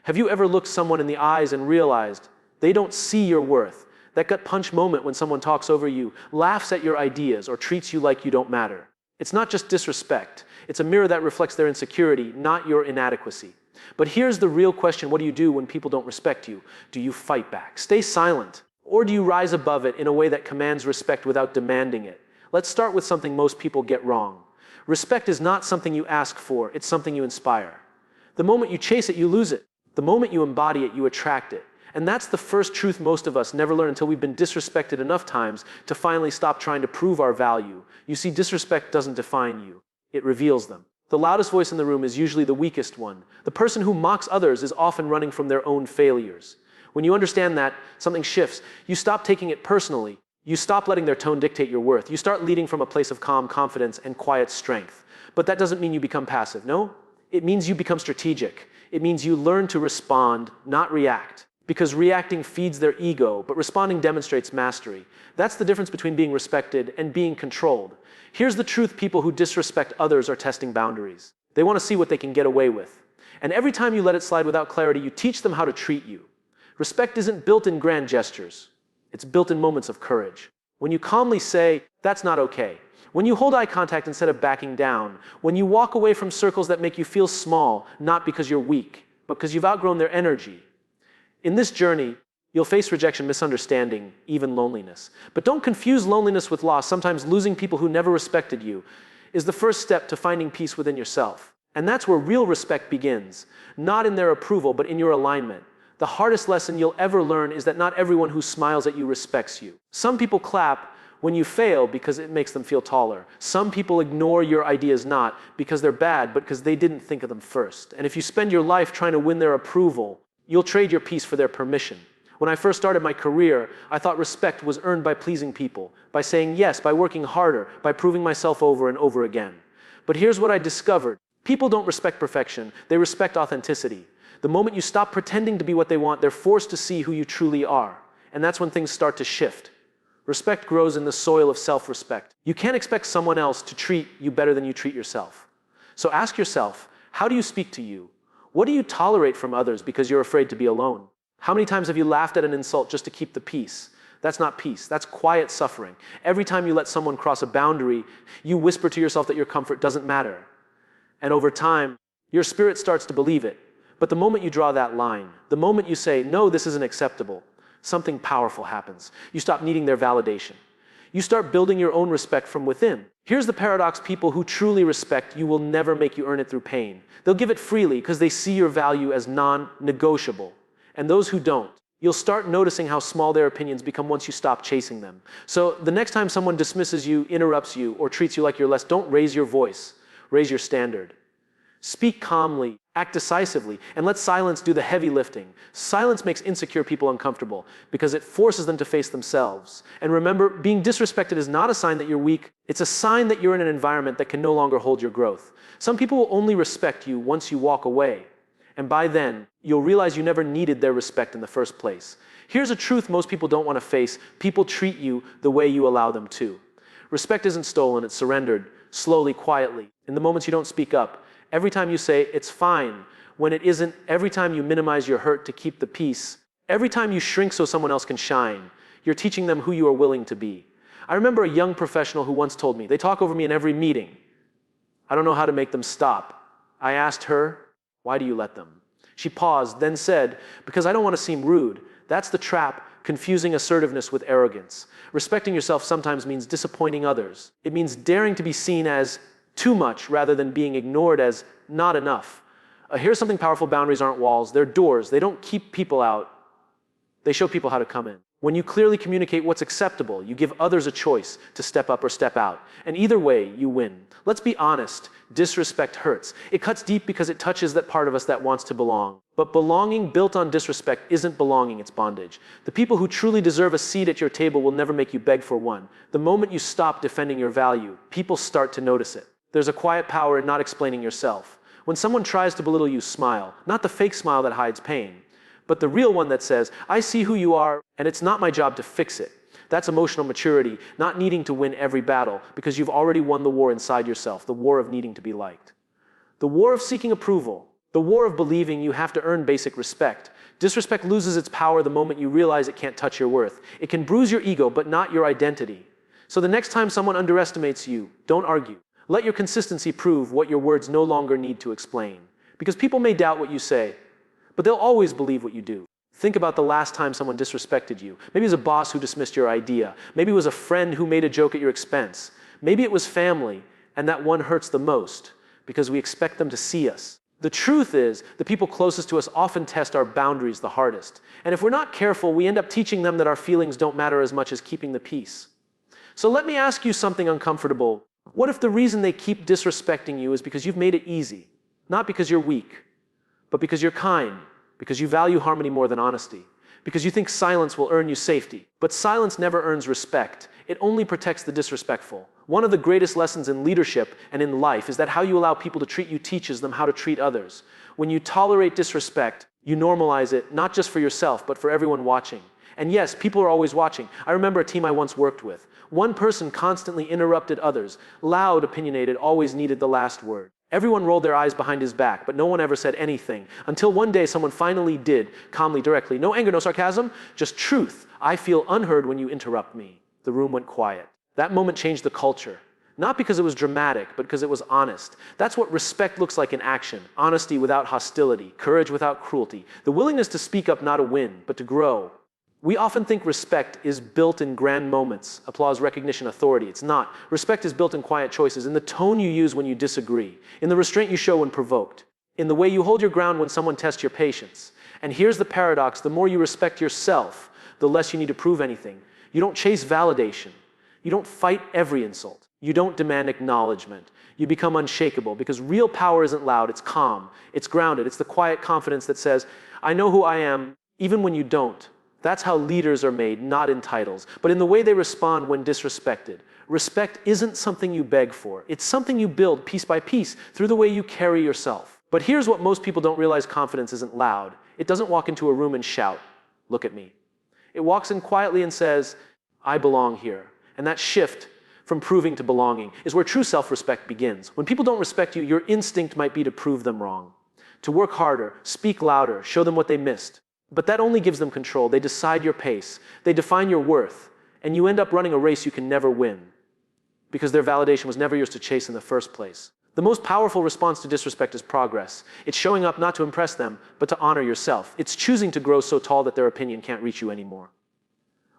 Have you ever looked someone in the eyes and realized they don't see your worth? That gut punch moment when someone talks over you, laughs at your ideas, or treats you like you don't matter. It's not just disrespect. It's a mirror that reflects their insecurity, not your inadequacy. But here's the real question: what do you do when people don't respect you? Do you fight back, stay silent, or do you rise above it in a way that commands respect without demanding it? Let's start with something most people get wrong. Respect is not something you ask for, it's something you inspire. The moment you chase it, you lose it. The moment you embody it, you attract it. And that's the first truth most of us never learn until we've been disrespected enough times to finally stop trying to prove our value. You see, disrespect doesn't define you, it reveals them. The loudest voice in the room is usually the weakest one. The person who mocks others is often running from their own failures. When you understand that, something shifts. You stop taking it personally. You stop letting their tone dictate your worth. You start leading from a place of calm confidence and quiet strength. But that doesn't mean you become passive, no? It means you become strategic. It means you learn to respond, not react. Because reacting feeds their ego, but responding demonstrates mastery. That's the difference between being respected and being controlled. Here's the truth: people who disrespect others are testing boundaries. They want to see what they can get away with. And every time you let it slide without clarity, you teach them how to treat you. Respect isn't built in grand gestures. It's built in moments of courage. When you calmly say, "That's not okay." When you hold eye contact instead of backing down. When you walk away from circles that make you feel small, not because you're weak, but because you've outgrown their energy. In this journey, you'll face rejection, misunderstanding, even loneliness. But don't confuse loneliness with loss. Sometimes losing people who never respected you is the first step to finding peace within yourself. And that's where real respect begins, not in their approval, but in your alignment. The hardest lesson you'll ever learn is that not everyone who smiles at you respects you. Some people clap when you fail because it makes them feel taller. Some people ignore your ideas not because they're bad, but because they didn't think of them first. And if you spend your life trying to win their approval, you'll trade your peace for their permission. When I first started my career, I thought respect was earned by pleasing people, by saying yes, by working harder, by proving myself over and over again. But here's what I discovered. People don't respect perfection, they respect authenticity. The moment you stop pretending to be what they want, they're forced to see who you truly are. And that's when things start to shift. Respect grows in the soil of self-respect. You can't expect someone else to treat you better than you treat yourself. So ask yourself, how do you speak to you? What do you tolerate from others because you're afraid to be alone? How many times have you laughed at an insult just to keep the peace? That's not peace, that's quiet suffering. Every time you let someone cross a boundary, you whisper to yourself that your comfort doesn't matter. And over time, your spirit starts to believe it. But the moment you draw that line, the moment you say, no, this isn't acceptable, something powerful happens. You stop needing their validation. You start building your own respect from within. Here's the paradox: people who truly respect you will never make you earn it through pain. They'll give it freely because they see your value as non-negotiable. And those who don't, you'll start noticing how small their opinions become once you stop chasing them. So the next time someone dismisses you, interrupts you, or treats you like you're less, don't raise your voice, raise your standard. Speak calmly, act decisively, and let silence do the heavy lifting. Silence makes insecure people uncomfortable because it forces them to face themselves. And remember, being disrespected is not a sign that you're weak. It's a sign that you're in an environment that can no longer hold your growth. Some people will only respect you once you walk away. And by then, you'll realize you never needed their respect in the first place. Here's a truth most people don't want to face: people treat you the way you allow them to. Respect isn't stolen, it's surrendered, slowly, quietly, in the moments you don't speak up. Every time you say, it's fine, when it isn't, every time you minimize your hurt to keep the peace, every time you shrink so someone else can shine, you're teaching them who you are willing to be. I remember a young professional who once told me, they talk over me in every meeting. I don't know how to make them stop. I asked her, why do you let them? She paused, then said, because I don't want to seem rude. That's the trap, confusing assertiveness with arrogance. Respecting yourself sometimes means disappointing others. It means daring to be seen as too much rather than being ignored as not enough. Here's something powerful: boundaries aren't walls, they're doors. They don't keep people out, they show people how to come in. When you clearly communicate what's acceptable, you give others a choice to step up or step out. And either way, you win. Let's be honest, disrespect hurts. It cuts deep because it touches that part of us that wants to belong. But belonging built on disrespect isn't belonging, it's bondage. The people who truly deserve a seat at your table will never make you beg for one. The moment you stop defending your value, people start to notice it. There's a quiet power in not explaining yourself. When someone tries to belittle you, smile. Not the fake smile that hides pain, but the real one that says, I see who you are, and it's not my job to fix it. That's emotional maturity, not needing to win every battle, because you've already won the war inside yourself, the war of needing to be liked. The war of seeking approval, The war of believing you have to earn basic respect. Disrespect loses its power the moment you realize it can't touch your worth. It can bruise your ego, but not your identity. So the next time someone underestimates you, don't argue. Let your consistency prove what your words no longer need to explain. Because people may doubt what you say, but they'll always believe what you do. Think about the last time someone disrespected you. Maybe it was a boss who dismissed your idea. Maybe it was a friend who made a joke at your expense. Maybe it was family, and that one hurts the most because we expect them to see us. The truth is, the people closest to us often test our boundaries the hardest. And if we're not careful, we end up teaching them that our feelings don't matter as much as keeping the peace. So let me ask you something uncomfortable. What if the reason they keep disrespecting you is because you've made it easy? Not because you're weak, but because you're kind, because you value harmony more than honesty, because you think silence will earn you safety. But silence never earns respect. It only protects the disrespectful. One of the greatest lessons in leadership and in life is that how you allow people to treat you teaches them how to treat others. When you tolerate disrespect, you normalize it, not just for yourself, but for everyone watching. And yes, people are always watching. I remember a team I once worked with. One person constantly interrupted others. Loud, opinionated, always needed the last word. Everyone rolled their eyes behind his back, but no one ever said anything. Until one day someone finally did, calmly, directly. No anger, no sarcasm, just truth. I feel unheard when you interrupt me. The room went quiet. That moment changed the culture. Not because it was dramatic, but because it was honest. That's what respect looks like in action. Honesty without hostility, courage without cruelty. The willingness to speak up, not to win, but to grow. We often think respect is built in grand moments, applause, recognition, authority. It's not. Respect is built in quiet choices, in the tone you use when you disagree, in the restraint you show when provoked, in the way you hold your ground when someone tests your patience. And here's the paradox: the more you respect yourself, the less you need to prove anything. You don't chase validation. You don't fight every insult. You don't demand acknowledgement. You become unshakable because real power isn't loud, it's calm, it's grounded, it's the quiet confidence that says, I know who I am, even when you don't. That's how leaders are made, not in titles, but in the way they respond when disrespected. Respect isn't something you beg for. It's something you build piece by piece through the way you carry yourself. But here's what most people don't realize: confidence isn't loud. It doesn't walk into a room and shout, look at me. It walks in quietly and says, I belong here. And that shift from proving to belonging is where true self-respect begins. When people don't respect you, your instinct might be to prove them wrong, to work harder, speak louder, show them what they missed. But that only gives them control. They decide your pace. They define your worth. And you end up running a race you can never win because their validation was never yours to chase in the first place. The most powerful response to disrespect is progress. It's showing up not to impress them, but to honor yourself. It's choosing to grow so tall that their opinion can't reach you anymore.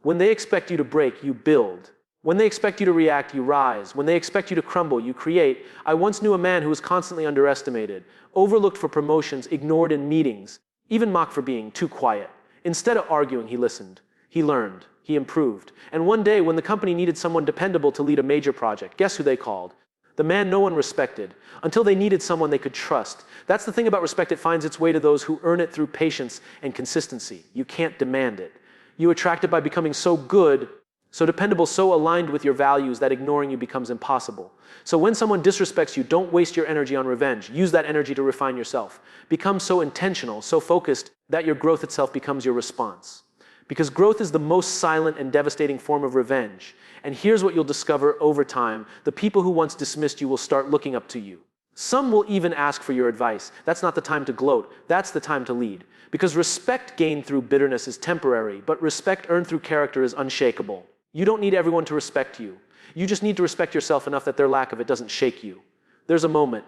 When they expect you to break, you build. When they expect you to react, you rise. When they expect you to crumble, you create. I once knew a man who was constantly underestimated, overlooked for promotions, ignored in meetings, even mocked for being too quiet. Instead of arguing, he listened. He learned. He improved. And one day, when the company needed someone dependable to lead a major project, guess who they called? The man no one respected, until they needed someone they could trust. That's the thing about respect. It finds its way to those who earn it through patience and consistency. You can't demand it. You attract it by becoming so good, so dependable, so aligned with your values that ignoring you becomes impossible. So when someone disrespects you, don't waste your energy on revenge. Use that energy to refine yourself. Become so intentional, so focused, that your growth itself becomes your response. Because growth is the most silent and devastating form of revenge. And here's what you'll discover over time. The people who once dismissed you will start looking up to you. Some will even ask for your advice. That's not the time to gloat. That's the time to lead. Because respect gained through bitterness is temporary, but respect earned through character is unshakable. You don't need everyone to respect you. You just need to respect yourself enough that their lack of it doesn't shake you. There's a moment,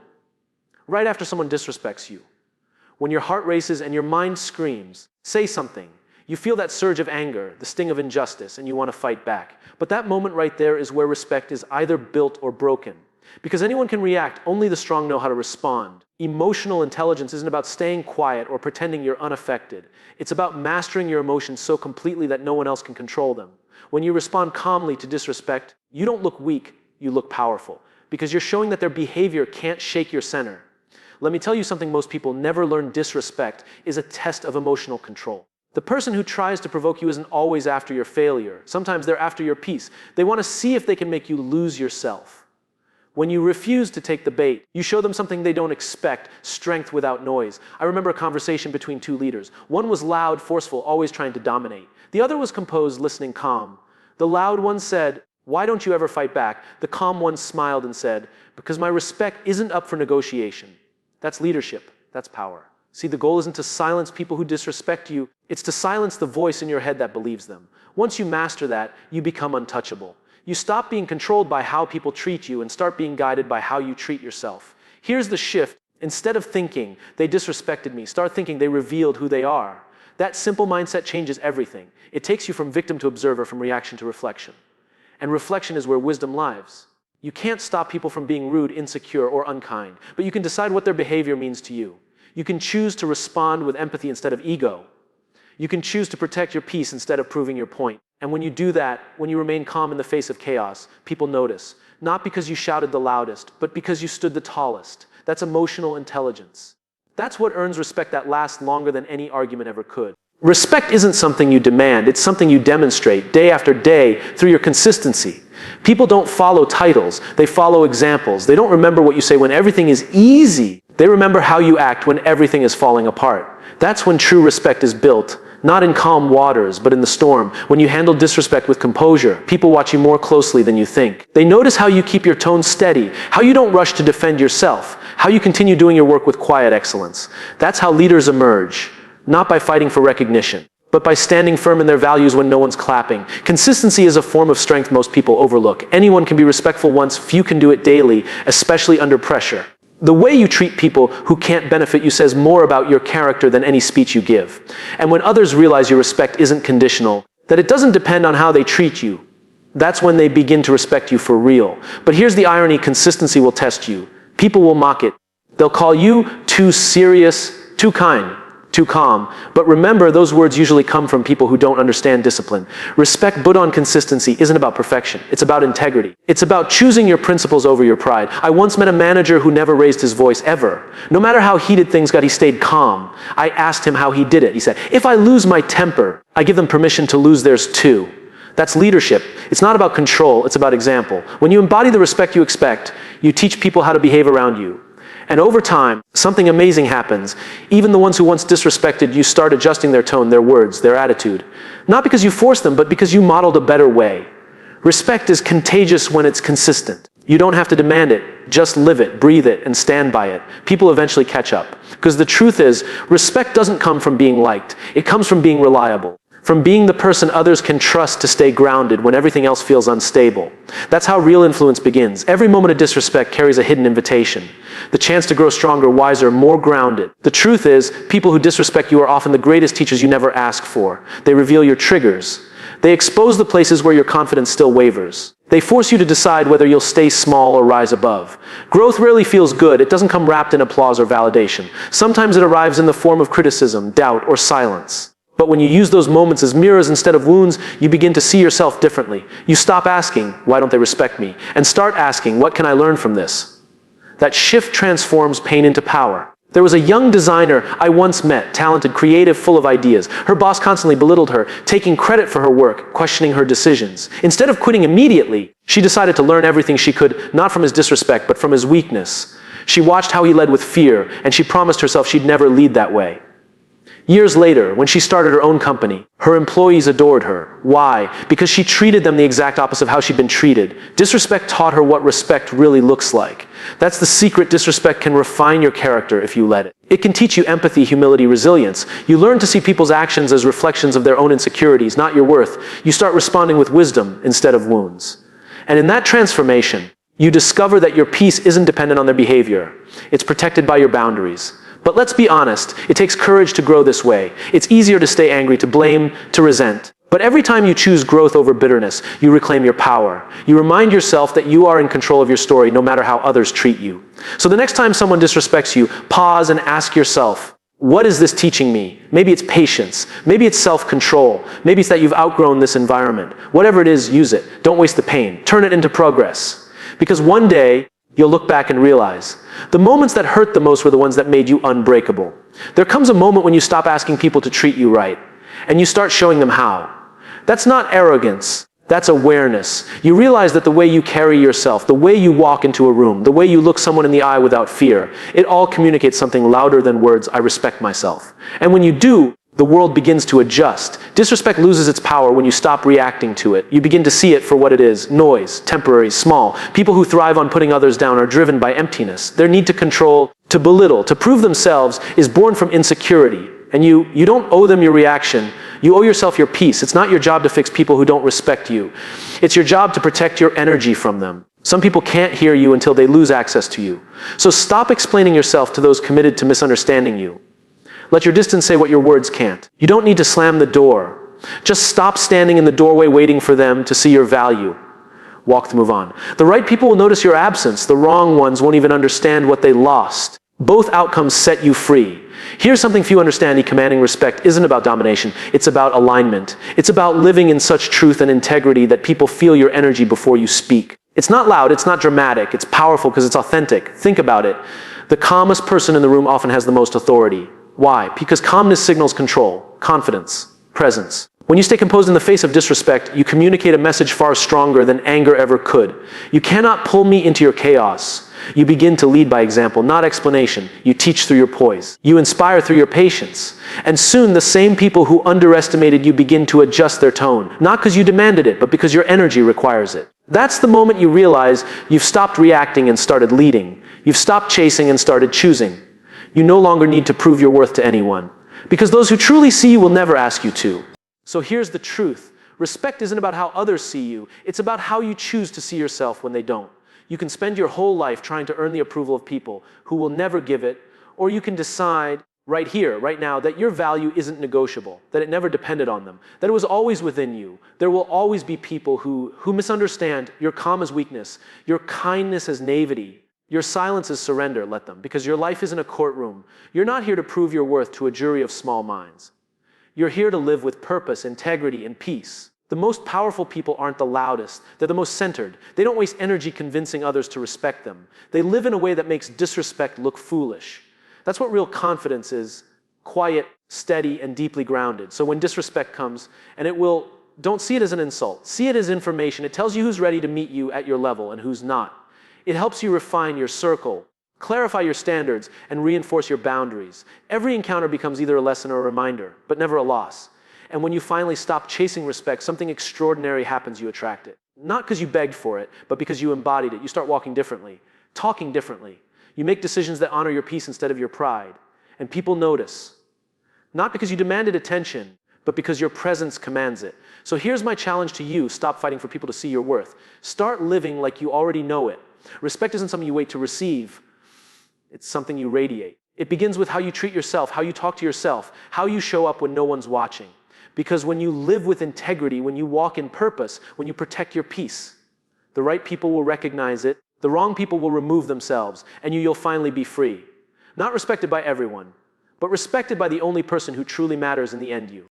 right after someone disrespects you, when your heart races and your mind screams, say something. You feel that surge of anger, the sting of injustice, and you want to fight back. But that moment right there is where respect is either built or broken. Because anyone can react, only the strong know how to respond. Emotional intelligence isn't about staying quiet or pretending you're unaffected. It's about mastering your emotions so completely that no one else can control them. When you respond calmly to disrespect, you don't look weak, you look powerful. Because you're showing that their behavior can't shake your center. Let me tell you something most people never learn: disrespect is a test of emotional control. The person who tries to provoke you isn't always after your failure. Sometimes they're after your peace. They want to see if they can make you lose yourself. When you refuse to take the bait, you show them something they don't expect: strength without noise. I remember a conversation between two leaders. One was loud, forceful, always trying to dominate. The other was composed, listening, calm. The loud one said, "Why don't you ever fight back?" The calm one smiled and said, "Because my respect isn't up for negotiation." That's leadership. That's power. See, the goal isn't to silence people who disrespect you. It's to silence the voice in your head that believes them. Once you master that, you become untouchable. You stop being controlled by how people treat you and start being guided by how you treat yourself. Here's the shift. Instead of thinking, they disrespected me, start thinking they revealed who they are. That simple mindset changes everything. It takes you from victim to observer, from reaction to reflection. And reflection is where wisdom lies. You can't stop people from being rude, insecure, or unkind, but you can decide what their behavior means to you. You can choose to respond with empathy instead of ego. You can choose to protect your peace instead of proving your point. And when you do that, when you remain calm in the face of chaos, people notice. Not because you shouted the loudest, but because you stood the tallest. That's emotional intelligence. That's what earns respect that lasts longer than any argument ever could. Respect isn't something you demand, it's something you demonstrate day after day through your consistency. People don't follow titles, they follow examples. They don't remember what you say when everything is easy. They remember how you act when everything is falling apart. That's when true respect is built. Not in calm waters, but in the storm. When you handle disrespect with composure, people watch you more closely than you think. They notice how you keep your tone steady, how you don't rush to defend yourself, how you continue doing your work with quiet excellence. That's how leaders emerge, not by fighting for recognition, but by standing firm in their values when no one's clapping. Consistency is a form of strength most people overlook. Anyone can be respectful once, few can do it daily, especially under pressure. The way you treat people who can't benefit you says more about your character than any speech you give. And when others realize your respect isn't conditional, that it doesn't depend on how they treat you, that's when they begin to respect you for real. But here's the irony: consistency will test you. People will mock it. They'll call you too serious, too kind, too calm. But remember, those words usually come from people who don't understand discipline. Respect built on consistency isn't about perfection. It's about integrity. It's about choosing your principles over your pride. I once met a manager who never raised his voice ever. No matter how heated things got, he stayed calm. I asked him how he did it. He said, "If I lose my temper, I give them permission to lose theirs too." That's leadership. It's not about control, it's about example. When you embody the respect you expect, you teach people how to behave around you. And over time, something amazing happens. Even the ones who once disrespected you start adjusting their tone, their words, their attitude. Not because you forced them, but because you modeled a better way. Respect is contagious when it's consistent. You don't have to demand it. Just live it, breathe it, and stand by it. People eventually catch up. Because the truth is, respect doesn't come from being liked. It comes from being reliable. From being the person others can trust to stay grounded when everything else feels unstable. That's how real influence begins. Every moment of disrespect carries a hidden invitation. The chance to grow stronger, wiser, more grounded. The truth is, people who disrespect you are often the greatest teachers you never ask for. They reveal your triggers. They expose the places where your confidence still wavers. They force you to decide whether you'll stay small or rise above. Growth rarely feels good. It doesn't come wrapped in applause or validation. Sometimes it arrives in the form of criticism, doubt, or silence. But when you use those moments as mirrors instead of wounds, you begin to see yourself differently. You stop asking, "Why don't they respect me?" and start asking, "What can I learn from this?" That shift transforms pain into power. There was a young designer I once met, talented, creative, full of ideas. Her boss constantly belittled her, taking credit for her work, questioning her decisions. Instead of quitting immediately, she decided to learn everything she could, not from his disrespect, but from his weakness. She watched how he led with fear, and she promised herself she'd never lead that way. Years later, when she started her own company, her employees adored her. Why? Because she treated them the exact opposite of how she'd been treated. Disrespect taught her what respect really looks like. That's the secret. Disrespect can refine your character if you let it. It can teach you empathy, humility, resilience. You learn to see people's actions as reflections of their own insecurities, not your worth. You start responding with wisdom instead of wounds. And in that transformation, you discover that your peace isn't dependent on their behavior. It's protected by your boundaries. But let's be honest, it takes courage to grow this way. It's easier to stay angry, to blame, to resent. But every time you choose growth over bitterness, you reclaim your power. You remind yourself that you are in control of your story, no matter how others treat you. So the next time someone disrespects you, pause and ask yourself, what is this teaching me? Maybe it's patience. Maybe it's self-control. Maybe it's that you've outgrown this environment. Whatever it is, use it. Don't waste the pain. Turn it into progress. Because one day, you'll look back and realize the moments that hurt the most were the ones that made you unbreakable. There comes a moment when you stop asking people to treat you right, and you start showing them how. That's not arrogance, that's awareness. You realize that the way you carry yourself, the way you walk into a room, the way you look someone in the eye without fear, it all communicates something louder than words, "I respect myself." And when you do, the world begins to adjust. Disrespect loses its power when you stop reacting to it. You begin to see it for what it is: noise, temporary, small. People who thrive on putting others down are driven by emptiness. Their need to control, to belittle, to prove themselves is born from insecurity. And you don't owe them your reaction. You owe yourself your peace. It's not your job to fix people who don't respect you. It's your job to protect your energy from them. Some people can't hear you until they lose access to you. So stop explaining yourself to those committed to misunderstanding you. Let your distance say what your words can't. You don't need to slam the door. Just stop standing in the doorway waiting for them to see your value. Walk to move on. The right people will notice your absence. The wrong ones won't even understand what they lost. Both outcomes set you free. Here's something few understand: commanding respect isn't about domination. It's about alignment. It's about living in such truth and integrity that people feel your energy before you speak. It's not loud, it's not dramatic, it's powerful because it's authentic. Think about it. The calmest person in the room often has the most authority. Why? Because calmness signals control, confidence, presence. When you stay composed in the face of disrespect, you communicate a message far stronger than anger ever could. You cannot pull me into your chaos. You begin to lead by example, not explanation. You teach through your poise. You inspire through your patience. And soon the same people who underestimated you begin to adjust their tone, not because you demanded it, but because your energy requires it. That's the moment you realize you've stopped reacting and started leading. You've stopped chasing and started choosing. You no longer need to prove your worth to anyone, because those who truly see you will never ask you to. So here's the truth. Respect isn't about how others see you. It's about how you choose to see yourself when they don't. You can spend your whole life trying to earn the approval of people who will never give it, or you can decide right here, right now, that your value isn't negotiable, that it never depended on them, that it was always within you. There will always be people who misunderstand your calm as weakness, your kindness as naivety, your silence as surrender. Let them, because your life isn't a courtroom. You're not here to prove your worth to a jury of small minds. You're here to live with purpose, integrity, and peace. The most powerful people aren't the loudest. They're the most centered. They don't waste energy convincing others to respect them. They live in a way that makes disrespect look foolish. That's what real confidence is: quiet, steady, and deeply grounded. So when disrespect comes, and don't see it as an insult. See it as information. It tells you who's ready to meet you at your level and who's not. It helps you refine your circle, clarify your standards, and reinforce your boundaries. Every encounter becomes either a lesson or a reminder, but never a loss. And when you finally stop chasing respect, something extraordinary happens. You attract it. Not because you begged for it, but because you embodied it. You start walking differently, talking differently. You make decisions that honor your peace instead of your pride. And people notice. Not because you demanded attention, but because your presence commands it. So here's my challenge to you: stop fighting for people to see your worth. Start living like you already know it. Respect isn't something you wait to receive. It's something you radiate. It begins with how you treat yourself, how you talk to yourself, how you show up when no one's watching. Because when you live with integrity, when you walk in purpose, when you protect your peace, the right people will recognize it, the wrong people will remove themselves, and you'll finally be free. Not respected by everyone, but respected by the only person who truly matters in the end: you.